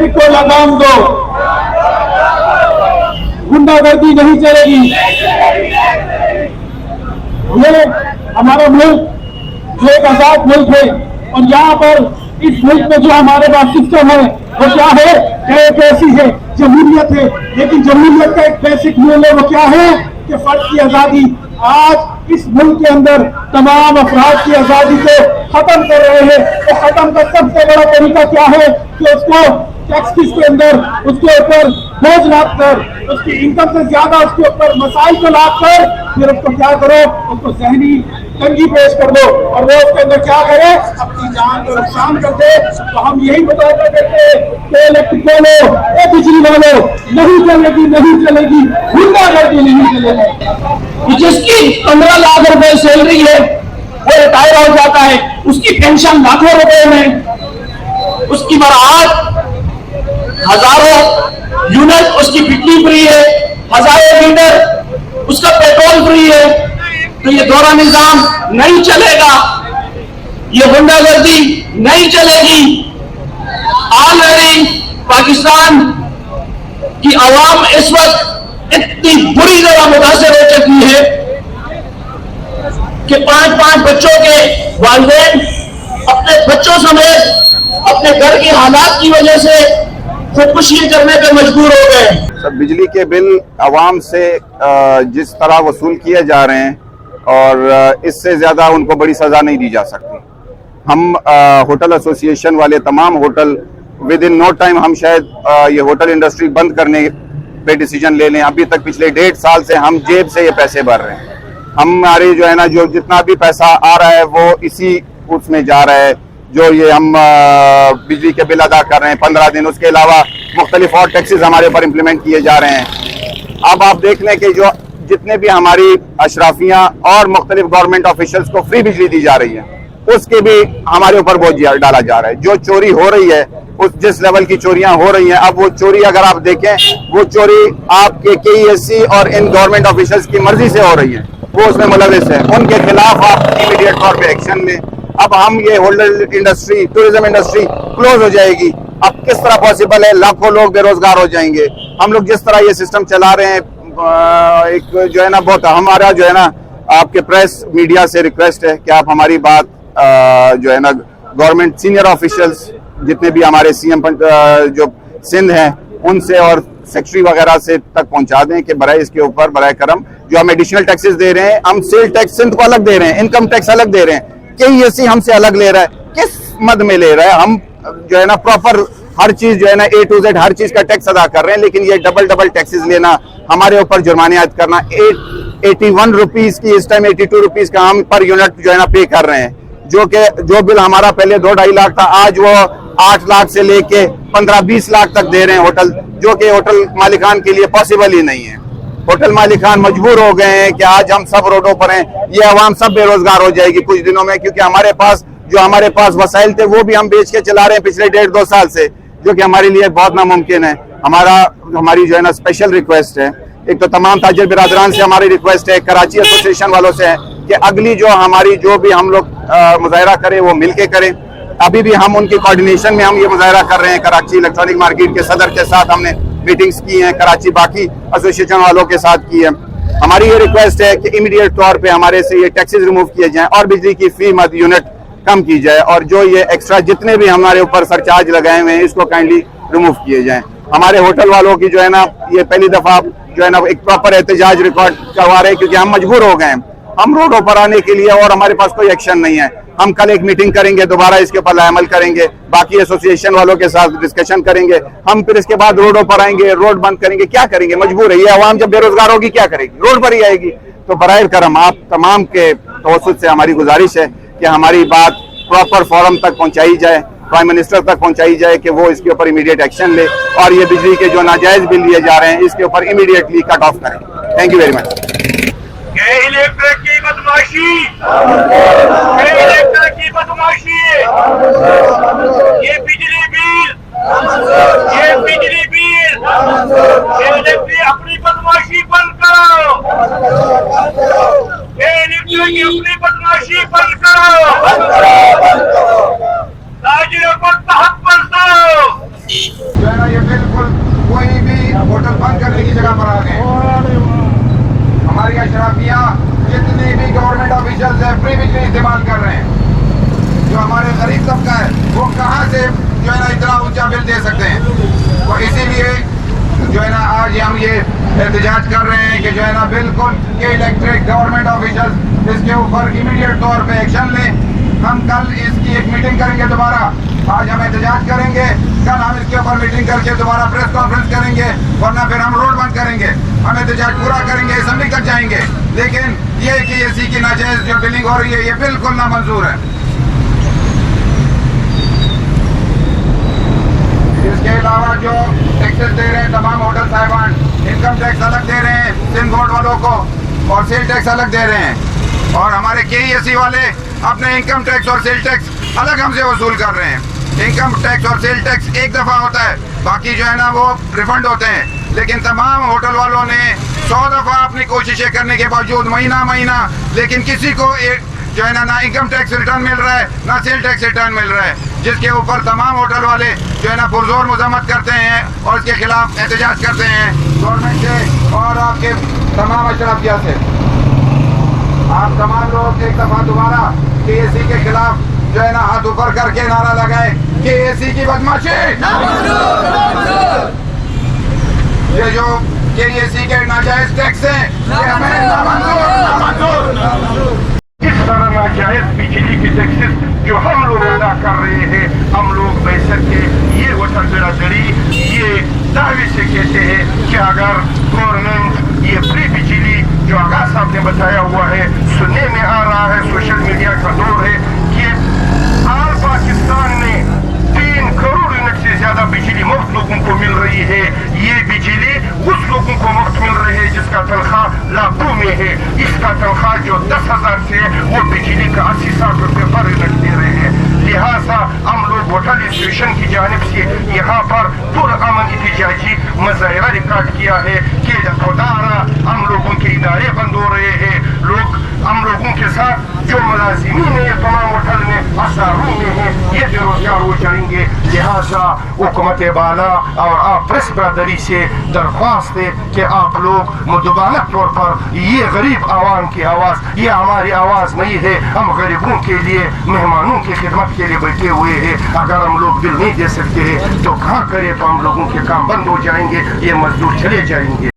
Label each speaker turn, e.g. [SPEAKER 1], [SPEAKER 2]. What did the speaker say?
[SPEAKER 1] Electric को लगाम दो, गुंडागर्दी नहीं चलेगी। ये हमारा मुल्क जो एक आजाद मुल्क है और यहाँ पर इस मुल्क में जो हमारे पास सिस्टम है वो क्या है, एक ऐसी है जमहूरियत है, लेकिन जमहूरियत का एक बेसिक मूल्य वो क्या है कि फर्द की आजादी। आज इस मुल्क के अंदर तमाम अफराद की आजादी को खत्म कर रहे हैं। तो खत्म का सबसे बड़ा तरीका क्या है कि उसको टैक्स के अंदर उसके ऊपर बोझ लाद कर, उसकी इनकम से ज्यादा उसके ऊपर मसाइल को लाद कर, फिर उसको क्या करो, उसको जहनी तंगी पेश कर दो और वो उसके अंदर क्या करे, अपनी जान को नुकसान कर दे। तो हम यही मुताबिका देते कि इलेक्ट्रिक वालों, बिजली वालों, नहीं चलेगी, नहीं चलेगी, गुंडागर्दी नहीं चलेगी।
[SPEAKER 2] जिसकी 15 लाख रुपए सैलरी है वो रिटायर हो जाता है, उसकी पेंशन लाखों रुपए में, उसकी बरात हजारों यूनिट उसकी बिजली फ्री है, हजारों लीटर उसका पेट्रोल फ्री है। तो ये दोहरा निजाम नहीं चलेगा, ये गुंडागर्दी नहीं चलेगी। ऑलरेडी पाकिस्तान की आवाम इस वक्त इतनी बुरी तरह मुतासिर हो चुकी है कि 5-5 बच्चों के वालिदैन अपने बच्चों समेत अपने घर के हालात की वजह से खुदकुशी करने पर मजबूर हो गए।
[SPEAKER 3] सर, बिजली के बिल आवाम से जिस तरह वसूल किए जा रहे हैं और इससे ज्यादा उनको बड़ी सजा नहीं दी जा सकती। हम होटल एसोसिएशन वाले तमाम hotel within no time हम शायद ये होटल इंडस्ट्री बंद करने पे डिसीजन ले लें। अभी तक पिछले 1.5 साल से हम जेब से ये पैसे भर रहे हैं। हमारी जो है ना, जो जितना भी पैसा आ रहा है वो इसी उसमें जा रहा है, जो ये हम बिजली के बिल अदा कर रहे हैं 15 दिन। उसके अलावा मुख्तलिफ और टैक्सेस हमारे ऊपर इम्प्लीमेंट किए जा रहे हैं। अब आप देख लें कि जो जितने भी हमारी अशराफियां और मुख्तलिफ गवर्नमेंट ऑफिशियल्स को फ्री बिजली दी जा रही है, उसके भी हमारे ऊपर बोझ डाला जा रहा है। जो चोरी हो रही है, उस जिस लेवल की चोरियां हो रही हैं, अब वो चोरी अगर आप देखें, वो चोरी आपके KESC और इन गवर्नमेंट ऑफिशियल्स की मर्जी से हो रही है, वो उसमें मुलविस है। उनके खिलाफ आप इमीडिएट तौर पर एक्शन लें। अब हम ये hotel industry, tourism industry close हो जाएगी। अब किस तरह पॉसिबल है, लाखों लोग बेरोजगार हो जाएंगे। हम लोग जिस तरह ये सिस्टम चला रहे हैं, एक जो है ना, बहुत हमारा जो है ना, आपके प्रेस मीडिया से रिक्वेस्ट है कि आप हमारी बात जो है ना गवर्नमेंट सीनियर ऑफिशियल्स जितने भी हमारे CM जो सिंध हैं उनसे और सेक्रेटरी वगैरह से तक पहुंचा दें कि बराए इसके ऊपर बराए करम जो हम एडिशनल टैक्सेस दे रहे हैं, हम सेल टैक्स सिंध को अलग दे रहे हैं, इनकम टैक्स अलग दे रहे हैं, KESC हमसे अलग ले रहा है, किस मद में ले रहा है? हम जो है ना प्रॉपर हर चीज जो है ना A to Z हर चीज का टैक्स अदा कर रहे हैं, लेकिन ये डबल टैक्सेस लेना, हमारे ऊपर जुर्माने आयद करना, 81 रुपीज की इस टाइम 82 रुपीज का हम पर यूनिट जो है ना पे कर रहे हैं। जो बिल हमारा पहले 2-2.5 लाख था, आज वो 8 लाख से लेके 15-20 लाख तक दे रहे हैं होटल, जो कि होटल मालिकान के लिए पॉसिबल ही नहीं है। होटल मालिकान मजबूर हो गए हैं कि आज हम सब रोडों पर हैं, ये आवाम सब बेरोजगार हो जाएगी कुछ दिनों में, क्योंकि हमारे पास वसाइल थे वो भी हम बेच के चला रहे हैं पिछले 1.5-2 साल से, जो कि हमारे लिए बहुत नामुमकिन है। हमारी जो है ना स्पेशल रिक्वेस्ट है, एक तो तमाम ताजिर बिरादरान से हमारी रिक्वेस्ट है, कराची एसोसिएशन वालों से है कि अगली जो भी हम लोग मुजाहरा करें वो मिलके करें। अभी भी हम उनकी कोऑर्डिनेशन में हम ये मुजाहरा कर रहे हैं। कराची इलेक्ट्रॉनिक मार्केट के सदर के साथ हमने मीटिंग्स की हैं, कराची बाकी एसोसिएशन वालों के साथ की है। हमारी ये रिक्वेस्ट है कि इमीडिएट तौर पे हमारे से ये टैक्सेस रिमूव किए जाएं और बिजली की फी मद यूनिट कम की जाए, और जो ये एक्स्ट्रा जितने भी हमारे ऊपर सरचार्ज लगाए हुए हैं इसको काइंडली रिमूव किए जाएं। हमारे होटल वालों की जो है ना, ये पहली दफा जो है ना एक प्रॉपर एहतजाज रिकॉर्ड करवा रहे हैं, क्योंकि हम मजबूर हो गए हैं हम रोडों पर आने के लिए और हमारे पास कोई एक्शन नहीं है। हम कल एक मीटिंग करेंगे, दोबारा इसके ऊपर अमल करेंगे, बाकी एसोसिएशन वालों के साथ डिस्कशन करेंगे, हम फिर इसके बाद रोडों पर आएंगे, रोड बंद करेंगे। क्या करेंगे, मजबूर है ये आवाम, जब बेरोजगार होगी क्या करेगी, रोड पर ही आएगी। तो बराए करम आप तमाम के तवज्जुह से हमारी गुजारिश है कि हमारी बात प्रॉपर फोरम तक पहुंचाई जाए, प्राइम मिनिस्टर तक पहुंचाई जाए कि वो इसके ऊपर इमीडिएट एक्शन ले और ये बिजली के जो नाजायज बिल लिए जा रहे हैं इसके ऊपर इमीडिएटली कट ऑफ करें। Thank you very much.
[SPEAKER 4] Electric की बदमाशी, इलेक्ट्रिक की बदमाशी, ये बिजली बिल, इलेक्ट्रिक अपनी बदमाशी बंद करो, इलेक्ट्रिक की अपनी बदमाशी बंद करो, ताजिरों को तहत बरसाओ।
[SPEAKER 3] ये एहतजाज कर रहे हैं कि जो है ना बिल्कुल ये इलेक्ट्रिक गवर्नमेंट ऑफिसर्स इसके ऊपर इमीडिएट तौर पे एक्शन लें। हम कल इसकी एक मीटिंग करेंगे दोबारा, आज हम एहतजाज करेंगे, कल हम इसके ऊपर मीटिंग करके दोबारा प्रेस कॉन्फ्रेंस करेंगे, वरना फिर हम रोड बंद करेंगे। हम एहतजाज पूरा करेंगे, असेंबली तक जाएंगे। लेकिन ये कि एसी की नाजायज जो बिलिंग हो रही है ये बिल्कुल नामंजूर है। इसके अलावा जो टैक्सेस दे रहे हैं तमाम होटल साहिबान, इनकम टैक्स अलग दे रहे हैं सिंध बोर्ड वालों को और सेल टैक्स अलग दे रहे हैं, और हमारे KESE वाले अपने इनकम टैक्स और सेल टैक्स अलग हमसे वसूल कर रहे हैं। इनकम टैक्स और सेल टैक्स एक दफ़ा होता है, बाकी जो है ना वो रिफंड होते हैं। लेकिन तमाम होटल वालों ने 100 दफ़ा अपनी कोशिशें करने के बावजूद महीना लेकिन किसी को जो है ना इनकम टैक्स रिटर्न मिल रहा है ना सेल टैक्स रिटर्न मिल रहा है, जिसके ऊपर तमाम होटल वाले जो है ना पुरजोर मजम्मत करते हैं और इसके खिलाफ एहतजाज करते हैं गवर्नमेंट से और आपके तमाम अशराफिया से। आप तमाम लोग एक दफ़ा दोबारा KESE के खिलाफ जो है ना हाथ ऊपर करके नारा लगाए, KESE की बदमाशी, ये जो KESE के नाजायज टैक्स हैं ये हमें नामंजूर।
[SPEAKER 5] इस तरह नाजायज बिजली की टैक्सेस जो हम लोग अदा कर रहे हैं, हम लोग बेशक के ये वतन बिरादरी ये दावे से कहते हैं कि अगर गवर्नमेंट ये फ्री बिजली जो आगा साहब ने बताया हुआ है, सुनने में आ रहा है, सोशल मीडिया का दौर है कि आल पाकिस्तान में 3 करोड़ यूनिट से ज्यादा बिजली मुफ्त लोगों को मिल रही है। ये बिजली उस लोगों को मुफ्त मिल रही है जिसका तनख्वाह लाखों में है। इसका तनख्वाह जो 10,000 से वो बिजली का 80-60 रुपये पर यूनिट दे रहे हैं। लिहाजा हम लोग होटल एसोसिएशन की जानिब से यहाँ पर पुरअमन एहतजाजी मुजाहरा रिकॉर्ड किया है कि खुदारा हम लोगों के इदारे बंद हो रहे हैं, लोग हम लोगों के साथ जो मुलाजिमीन है ये तमाम होटल में असारों में है ये बेरोजगार हो जाएंगे। लिहाजा हुकूमत बाला और आप प्रेस बरदरी से दरख्वास्त है कि आप लोग मुदबाना तौर पर ये गरीब आवाम की आवाज़, ये हमारी आवाज़ नहीं है, हम गरीबों के लिए मेहमानों की खिदमत के लिए बैठे हुए हैं। अगर हम लोग बिल नहीं दे सकते हैं तो कहाँ करें, तो हम लोगों के काम बंद हो जाएंगे, ये मजदूर चले जाएंगे।